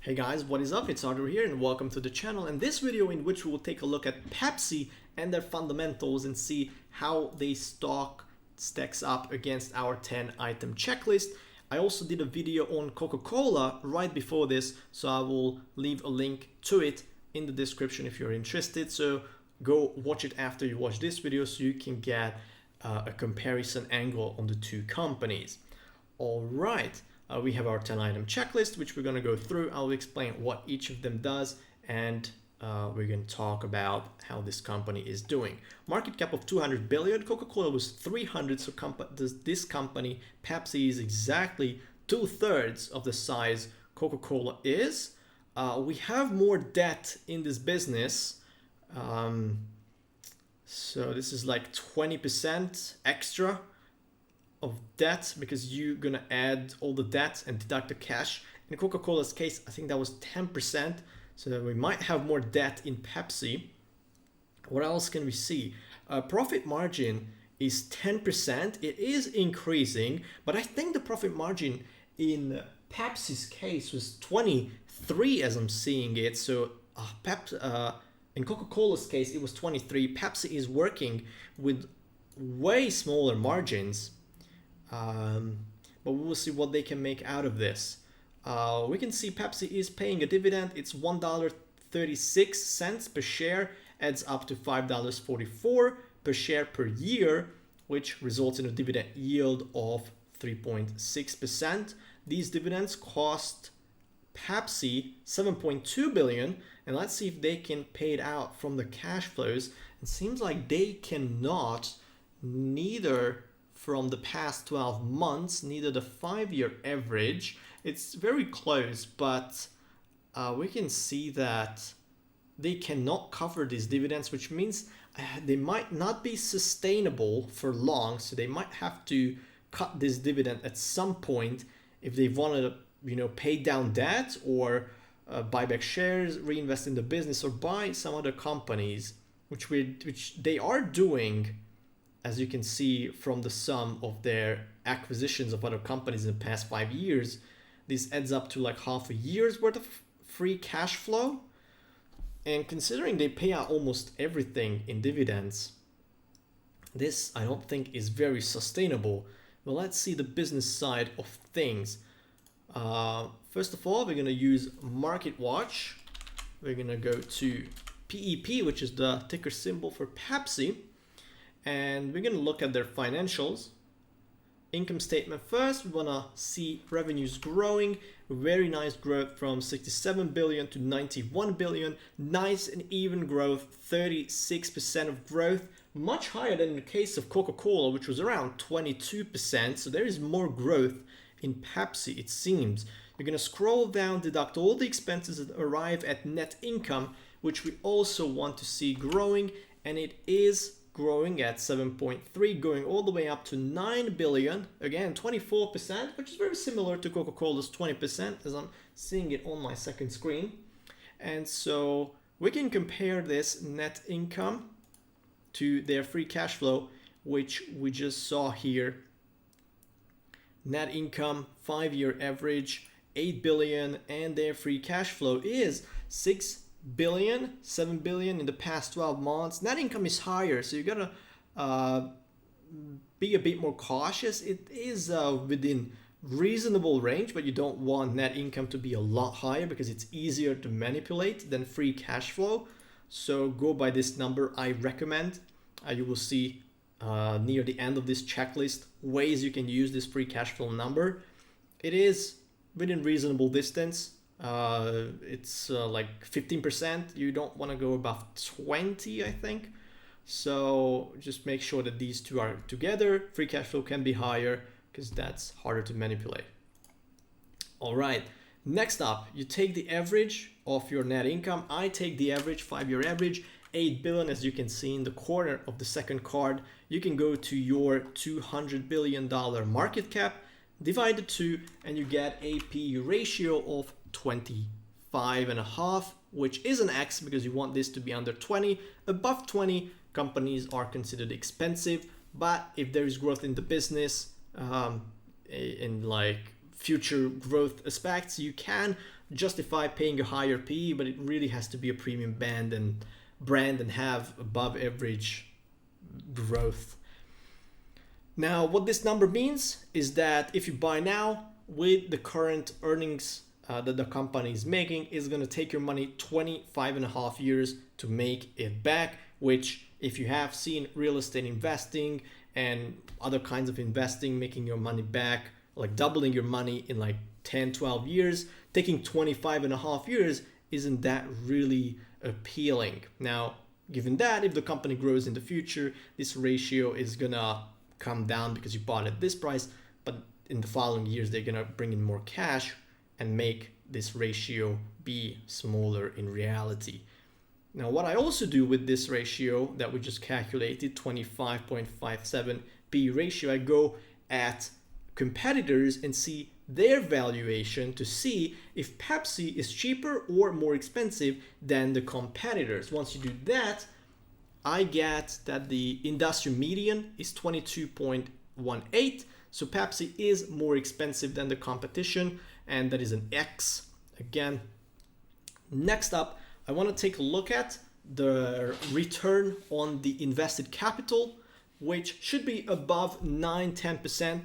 Hey guys, what is up? It's Arthur here and welcome to the channel. In this video in which we will take a look at Pepsi and their fundamentals and see how they stock stacks up against our 10 item checklist. I also did a video on Coca-Cola right before this, so I will leave a link to it in the description if you're interested. So go watch it after you watch this video so you can get a comparison angle on the two companies. All right. We have our 10 item checklist, which we're going to go through. I'll explain what each of them does, and we're going to talk about how this company is doing. Market cap of 200 billion. Coca-Cola was 300. So this company, Pepsi, is exactly 2/3 of the size Coca-Cola is. We have more debt in this business. So this is like 20% extra of debt because you're gonna add all the debt and deduct the cash. In Coca-Cola's case, I think that was 10%, so that we might have more debt in Pepsi. What else can we see? Profit margin is 10%. It is increasing, but I think the profit margin in Pepsi's case was 23 as I'm seeing it. So in Coca-Cola's case, it was 23. Pepsi is working with way smaller margins. But we will see what they can make out of this. We can see Pepsi is paying a dividend. It's $1.36 per share, adds up to $5.44 per share per year, which results in a dividend yield of 3.6%. These dividends cost Pepsi $7.2 billion, and let's see if they can pay it out from the cash flows. It seems like they cannot, neither from the past 12 months, neither the 5-year average. It's very close, but we can see that they cannot cover these dividends, which means they might not be sustainable for long. So they might have to cut this dividend at some point if they want to, pay down debt or buy back shares, reinvest in the business, or buy some other companies, which they are doing. As you can see from the sum of their acquisitions of other companies in the past 5 years, this adds up to like half a year's worth of free cash flow. And considering they pay out almost everything in dividends, this I don't think is very sustainable. Well, let's see the business side of things. First of all, we're going to use Market Watch. We're going to go to PEP, which is the ticker symbol for Pepsi. And we're going to look at their financials. Income statement first. We want to see revenues growing. Very nice growth from 67 billion to 91 billion. Nice and even growth, 36% of growth. Much higher than in the case of Coca-Cola, which was around 22%. So there is more growth in Pepsi, it seems. You're going to scroll down, deduct all the expenses and arrive at net income, which we also want to see growing. And it is growing at 7.3, going all the way up to 9 billion. Again, 24%, which is very similar to Coca-Cola's 20%, as I'm seeing it on my second screen. And so we can compare this net income to their free cash flow, which we just saw here. Net income, 5-year average, 8 billion, and their free cash flow is 6 billion, 7 billion in the past 12 months. Net income is higher, so you gotta be a bit more cautious. It is within reasonable range, but you don't want net income to be a lot higher because it's easier to manipulate than free cash flow. So go by this number I recommend. You will see near the end of this checklist ways you can use this free cash flow number. It is within reasonable distance. It's like 15%. You don't want to go above 20, I think. So just make sure that these two are together. Free cash flow can be higher because that's harder to manipulate. All right. Next up, you take the average of your net income. I take the average, 5-year average, 8 billion, as you can see in the corner of the second card. You can go to your $200 billion market cap, divide the two, and you get a PE ratio of 25.5, which is an X because you want this to be under 20. Above 20, companies are considered expensive, but if there is growth in the business in like future growth aspects, you can justify paying a higher PE, but it really has to be a premium brand and have above average growth. Now, what this number means is that if you buy now with the current earnings that the company is making, is going to take your money 25.5 years to make it back, which if you have seen real estate investing and other kinds of investing, making your money back, like doubling your money in like 10, 12 years, taking 25.5 years, isn't that really appealing? Now, given that if the company grows in the future, this ratio is gonna come down because you bought at this price, but in the following years, they're gonna bring in more cash and make this ratio be smaller in reality. Now, what I also do with this ratio that we just calculated, 25.57 P ratio, I go at competitors and see their valuation to see if Pepsi is cheaper or more expensive than the competitors. Once you do that, I get that the industry median is 22.18. So Pepsi is more expensive than the competition, and that is an X again. Next up, I want to take a look at the return on the invested capital, which should be above 9-10%,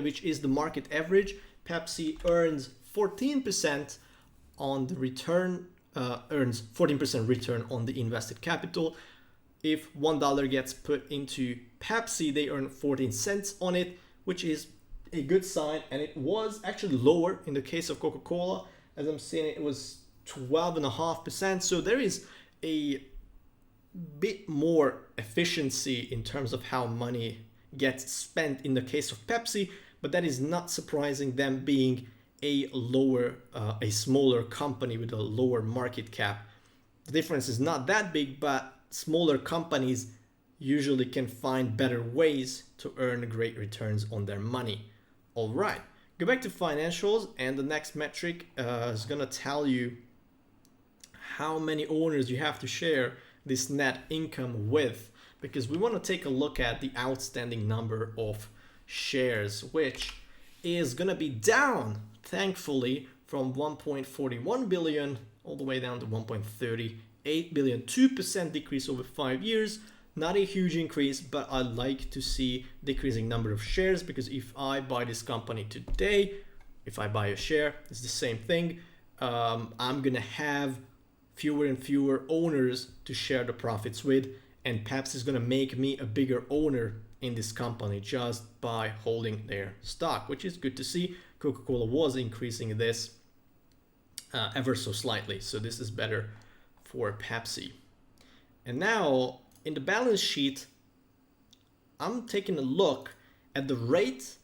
which is the market average. Pepsi earns 14% on the return, earns 14% return on the invested capital. If $1 gets put into Pepsi, they earn 14 cents on it, which is a good sign. And it was actually lower in the case of Coca-Cola. As I'm seeing, it was 12.5%. So there is a bit more efficiency in terms of how money gets spent in the case of Pepsi, but that is not surprising, them being a smaller company with a lower market cap. The difference is not that big, but smaller companies usually can find better ways to earn great returns on their money. All right, go back to financials, and the next metric is gonna tell you how many owners you have to share this net income with, because we want to take a look at the outstanding number of shares, which is going to be down, thankfully, from 1.41 billion all the way down to 1.38 billion. 2% decrease over 5 years. Not a huge increase, but I like to see decreasing number of shares, because if I buy this company today, if I buy a share, it's the same thing. I'm going to have fewer and fewer owners to share the profits with, and Pepsi is going to make me a bigger owner in this company just by holding their stock, which is good to see. Coca-Cola was increasing this ever so slightly, so this is better for Pepsi. And now in the balance sheet, I'm taking a look at the rate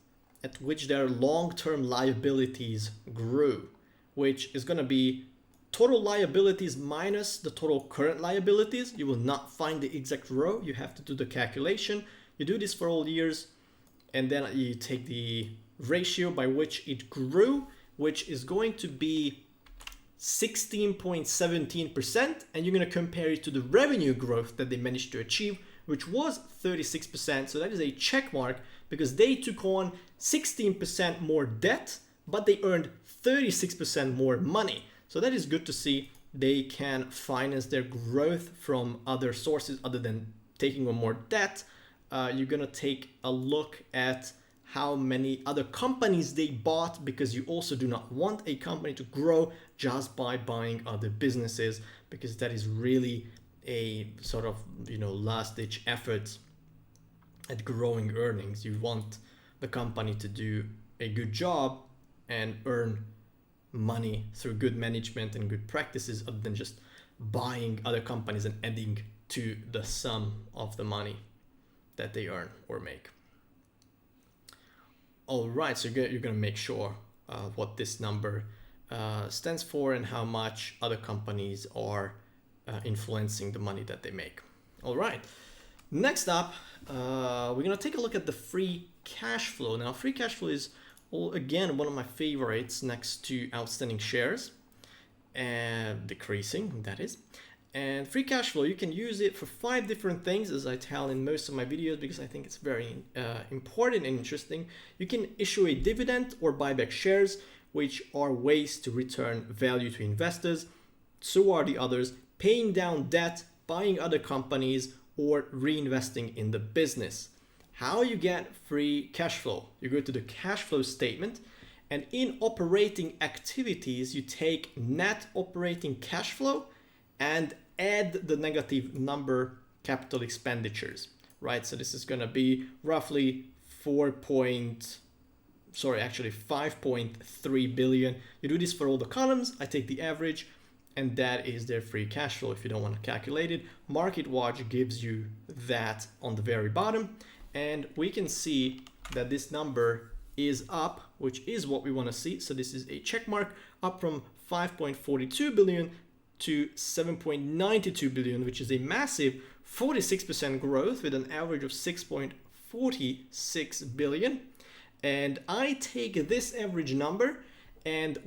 at which their long-term liabilities grew, which is going to be total liabilities minus the total current liabilities. You will not find the exact row. You have to do the calculation. You do this for all years, and then you take the ratio by which it grew, which is going to be 16.17%, and you're going to compare it to the revenue growth that they managed to achieve, which was 36%. So that is a check mark, because they took on 16% more debt, but they earned 36% more money. So that is good to see. They can finance their growth from other sources other than taking on more debt. You're gonna take a look at how many other companies they bought, because you also do not want a company to grow just by buying other businesses, because that is really a sort of, last ditch effort at growing earnings. You want the company to do a good job and earn money through good management and good practices, other than just buying other companies and adding to the sum of the money that they earn or make. All right, so you're going to make sure what this number stands for and how much other companies are influencing the money that they make. All right, next up, we're going to take a look at the free cash flow. Now, free cash flow is, again, one of my favorites next to outstanding shares, and decreasing, that is. And free cash flow, you can use it for 5 different things, as I tell in most of my videos, because I think it's very important and interesting. You can issue a dividend or buy back shares, which are ways to return value to investors. So are the others: paying down debt, buying other companies, or reinvesting in the business. How you get free cash flow? You go to the cash flow statement, and in operating activities, you take net operating cash flow and add the negative number capital expenditures, right? So this is going to be roughly 5.3 billion. You do this for all the columns. I take the average, and that is their free cash flow. If you don't want to calculate it, MarketWatch gives you that on the very bottom, and we can see that this number is up, which is what we want to see. So this is a check mark, up from 5.42 billion to 7.92 billion, which is a massive 46% growth with an average of 6.46 billion. And I take this average number and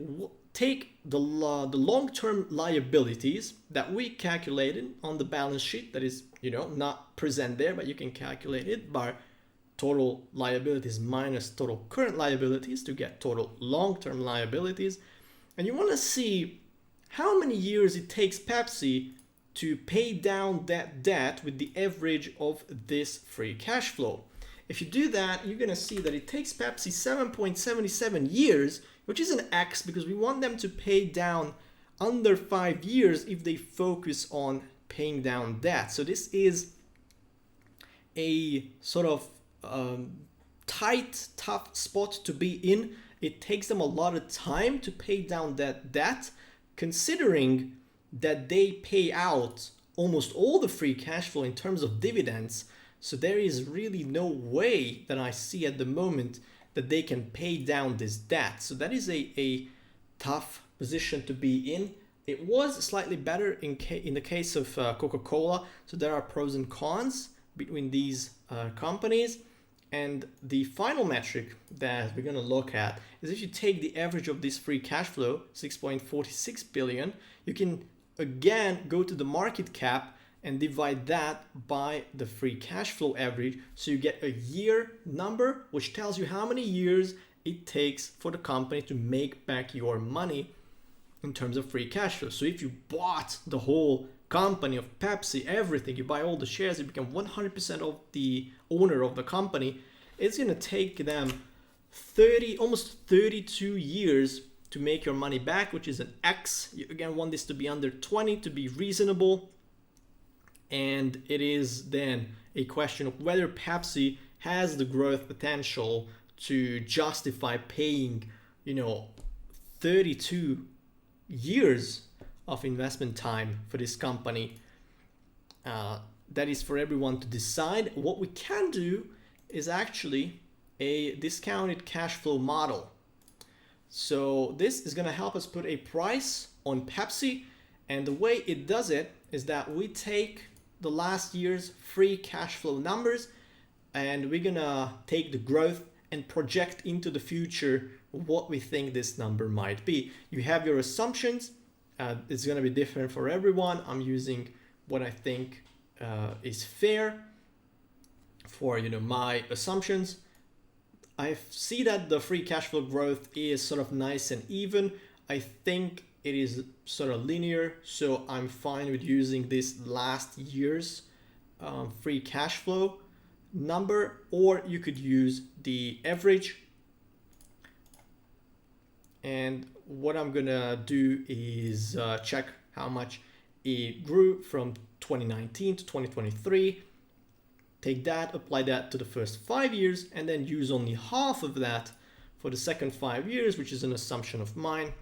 take the long-term liabilities that we calculated on the balance sheet, that is, not present there, but you can calculate it by total liabilities minus total current liabilities to get total long-term liabilities. And you want to see how many years it takes Pepsi to pay down that debt with the average of this free cash flow. If you do that, you're going to see that it takes Pepsi 7.77 years, which is an X, because we want them to pay down under 5 years if they focus on paying down debt. So this is a sort of tight, tough spot to be in. It takes them a lot of time to pay down that debt, considering that they pay out almost all the free cash flow in terms of dividends. So there is really no way that I see at the moment that they can pay down this debt. So that is a tough position to be in. It was slightly better in the case of Coca-Cola. So there are pros and cons between these companies. And the final metric that we're going to look at is if you take the average of this free cash flow, 6.46 billion, you can again go to the market cap and divide that by the free cash flow average. So you get a year number, which tells you how many years it takes for the company to make back your money in terms of free cash flow. So if you bought the whole company of Pepsi, everything, you buy all the shares, you become 100% of the owner of the company, it's going to take them almost 32 years to make your money back, which is an X. You again want this to be under 20 to be reasonable. And it is then a question of whether Pepsi has the growth potential to justify paying, 32 years of investment time for this company. That is for everyone to decide. What we can do is actually a discounted cash flow model. So this is going to help us put a price on Pepsi, and the way it does it is that we take the last year's free cash flow numbers and we're going to take the growth and project into the future what we think this number might be. You have your assumptions. It's going to be different for everyone. I'm using what I think is fair for my assumptions. I see that the free cash flow growth is sort of nice and even. I think it is sort of linear, so I'm fine with using this last year's free cash flow number, or you could use the average. And what I'm gonna do is check how much it grew from 2019 to 2023. Take that, apply that to the first 5 years, and then use only half of that for the second 5 years, which is an assumption of mine.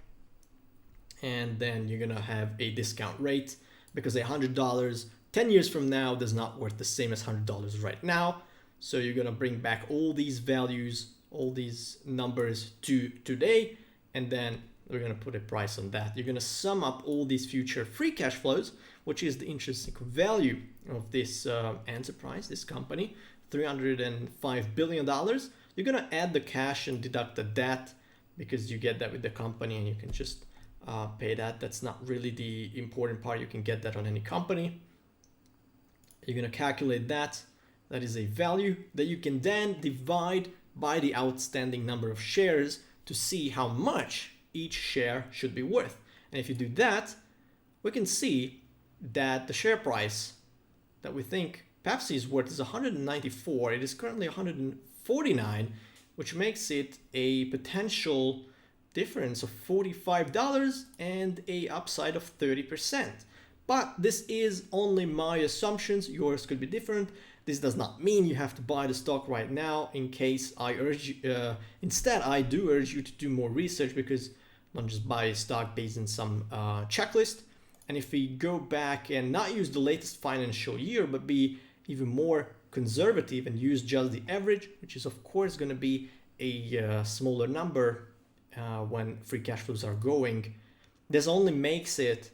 And then you're gonna have a discount rate, because $100 10 years from now does not worth the same as $100 right now. So you're gonna bring back all these values, all these numbers to today, and then we're gonna put a price on that. You're gonna sum up all these future free cash flows, which is the intrinsic value of this enterprise, this company, $305 billion. You're gonna add the cash and deduct the debt, because you get that with the company, and you can just pay that. That's not really the important part. You can get that on any company. You're going to calculate that. That is a value that you can then divide by the outstanding number of shares to see how much each share should be worth. And if you do that, we can see that the share price that we think Pepsi is worth is 194. It is currently 149, which makes it a potential difference of $45 and a upside of 30%. But this is only my assumptions. Yours could be different. This does not mean you have to buy the stock right now. In case I urge you, instead I do urge you to do more research, because not just buy a stock based on some checklist. And if we go back and not use the latest financial year, but be even more conservative and use just the average, which is of course going to be a smaller number when free cash flows are going, this only makes it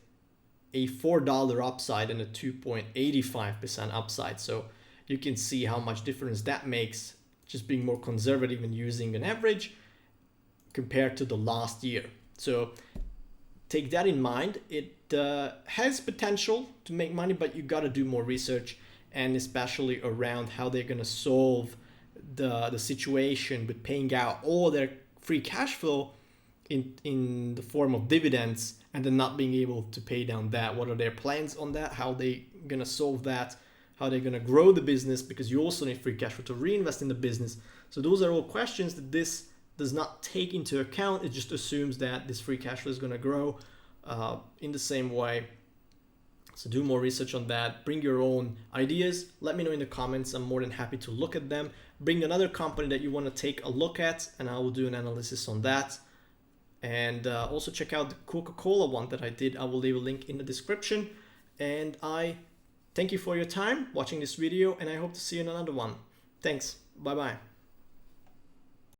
a $4 upside and a 2.85% upside. So you can see how much difference that makes, just being more conservative and using an average compared to the last year. So take that in mind. It has potential to make money, but you got to do more research, and especially around how they're going to solve the situation with paying out all their free cash flow in the form of dividends and then not being able to pay down debt. What are their plans on that? How they going to solve that? How they're going to grow the business, because you also need free cash flow to reinvest in the business. So those are all questions that this does not take into account. It just assumes that this free cash flow is going to grow in the same way. So do more research on that. Bring your own ideas. Let me know in the comments. I'm more than happy to look at them. Bring another company that you want to take a look at, and I will do an analysis on that. And also check out the Coca-Cola one that I did. I will leave a link in the description. And I thank you for your time watching this video, and I hope to see you in another one. Thanks. Bye-bye.